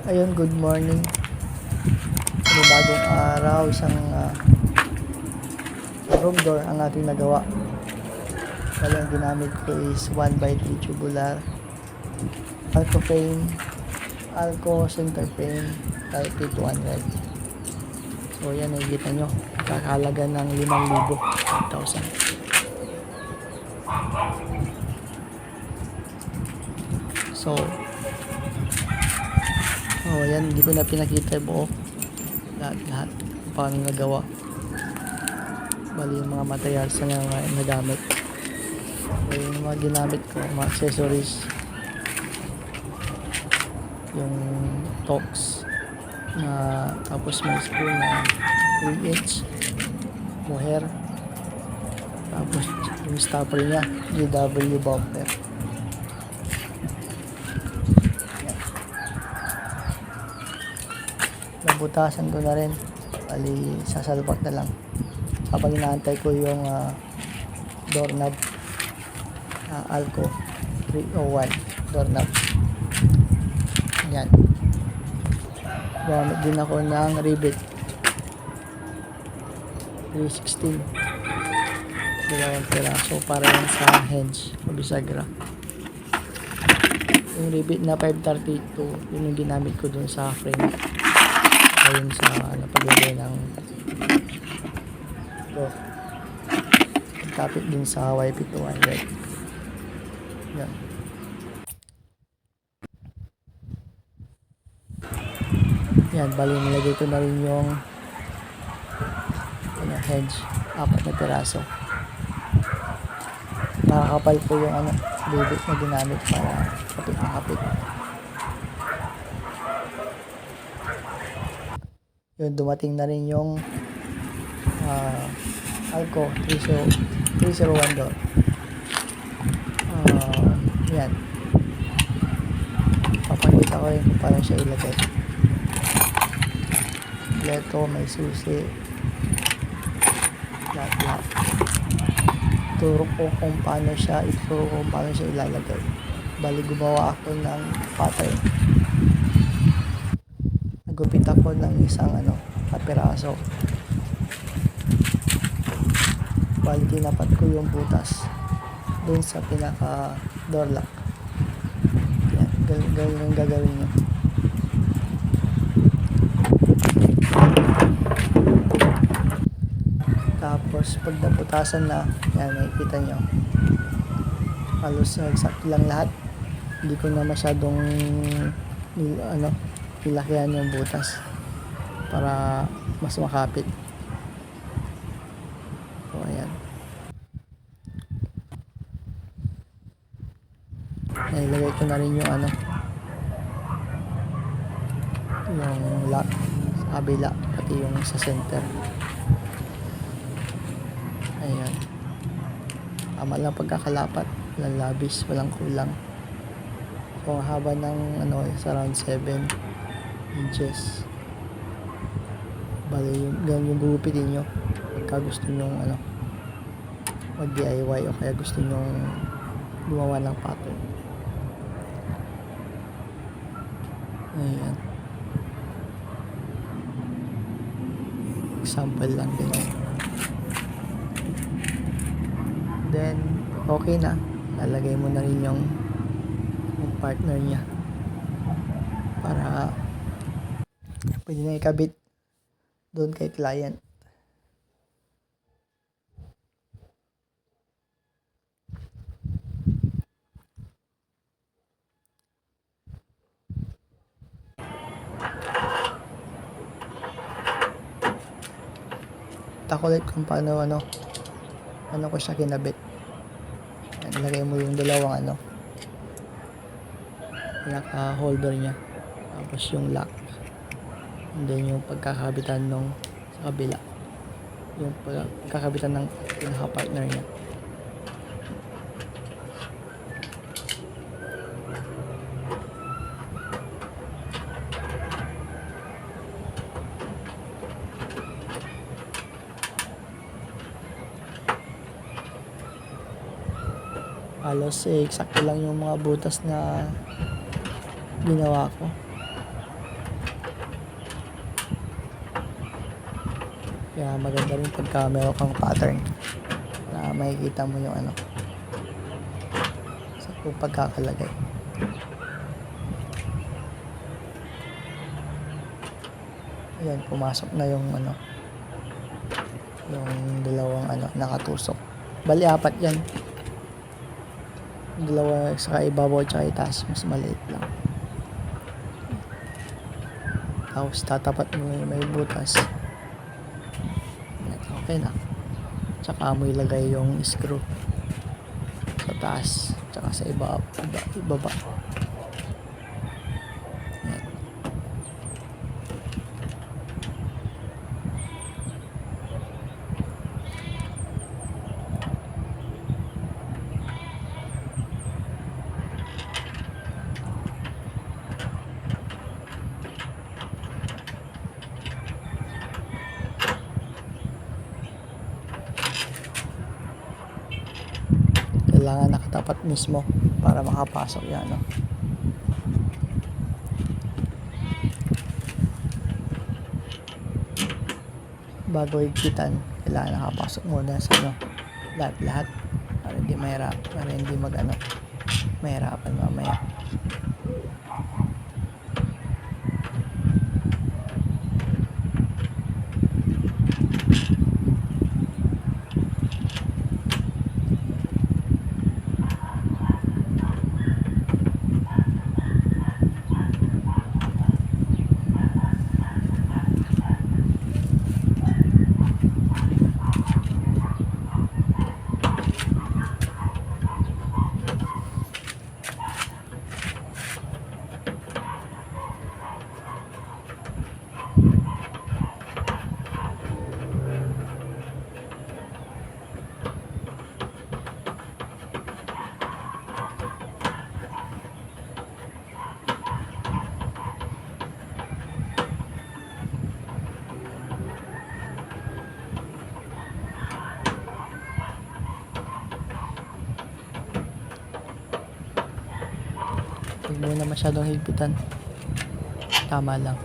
Ayun, good morning. Bagong araw, isang room door ang ating nagawa. Bali, ang ginamit ko is 1x3 tubular Alco frame, Alco center frame type P200. So yan, nakikita nyo, kakahalaga ng 5,000. So yan, hindi ko na pinakita buo lahat paano nagawa. Bali, yung mga materials na nagamit. So, yung mga ginamit ko, mga accessories, yung Tox na, tapos may screw na 3/8 mohair, tapos yung stopper niya GW bumper. Nabutasan ko na rin, bali sasalpak na lang habang inaantay ko yung doorknob, Alco 301 doorknob. Yan, gamit din ako ng rivet 316, dalawang piraso para yan sa hinge o bisagra. Yung rivet na 532, yun yung ginamit ko dun sa frame, ayun sa paglagay ng door. Kapit din sa YP200. Yan. Yan, bali nilagay ko na rin yung hedge, 4 na piraso. Nakakapal po yung rivet na ginamit para kapit na kapit. Yun, dumating na rin yung Alco 301 door. Yan, papakita ko rin kung paano siya ilagay. Ito, may susi, lahat. Turo ko kung paano siya ilalagay. Bali, gumawa ako ng pattern. Nagupit ako ng isang kapiraso. Bali, tinapat ko yung butas dun sa pinaka door lock. Yan, ganun ang gagawin nyo. Tapos pag naputasan na, yan, nakikita nyo, halos exact lang lahat. Hindi ko na masyadong ilakihan yung butas para mas makapit. So ayan, ilagay ko na rin yung yung lock sa kabila, pati yung sa center. Ayan, tama lang pagkakalapat, walang labis, walang kulang. So ang haba ng is around 7 inches. Bali, yung gugupitin nyo pagka gusto nyo mag DIY o kaya gusto nyo gumawa ng pattern. Ayan, example lang din. Then okay na, lalagay mo na rin yung partner niya para pwede na ikabit doon kay client. Takulit kung paano ko siya kinabit. Ilagay mo yung dalawang naka holder niya, tapos yung lock, and then yung pagkakabitan nung sa kabila, yung pagkakabitan ng pinaka partner niya. Halos eksakto lang yung mga butas na ginawa ko. Kaya maganda rin pagka meron kang pattern na makikita mo yung ano sa pagkakalagay. Ayan, pumasok na yung ano, yung dalawang ano nakatusok. Bali 4 yan. Dalawa sa ibabaw at itaas, mas maliit lang. Tapos tatapat mo yung may butas. Okay na. Tsaka mo ilagay yung screw sa taas tsaka sa ibaba. Yan. Kailangan nakatapat mismo para makapasok yan, no? Bago higpitan, kailangan nakapasok muna sa ano, lahat para hindi mahirapan mamaya. Huwag mo na masyadong higpitan. Tama lang.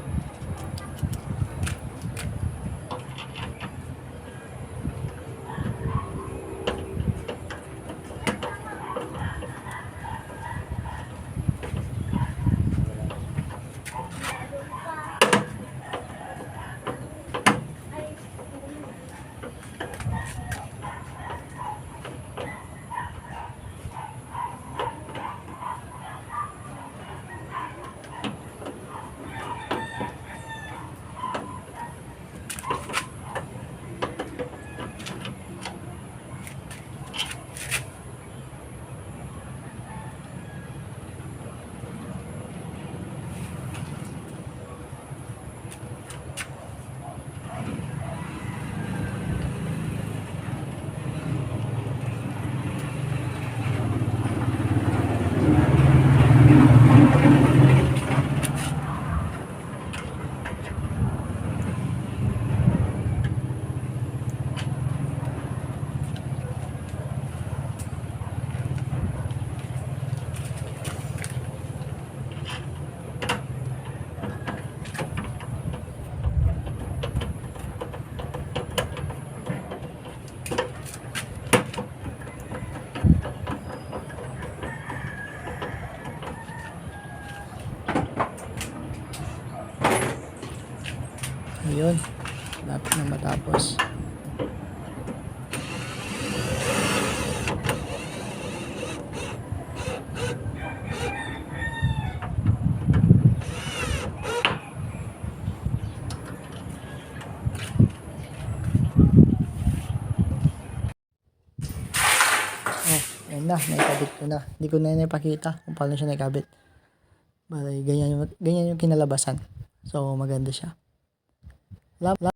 Ayun, lapit na matapos. Ayun na, naikabit ko na. Hindi ko na napakita kung paano siya naikabit. Bale, ganyan yung kinalabasan. So, maganda siya.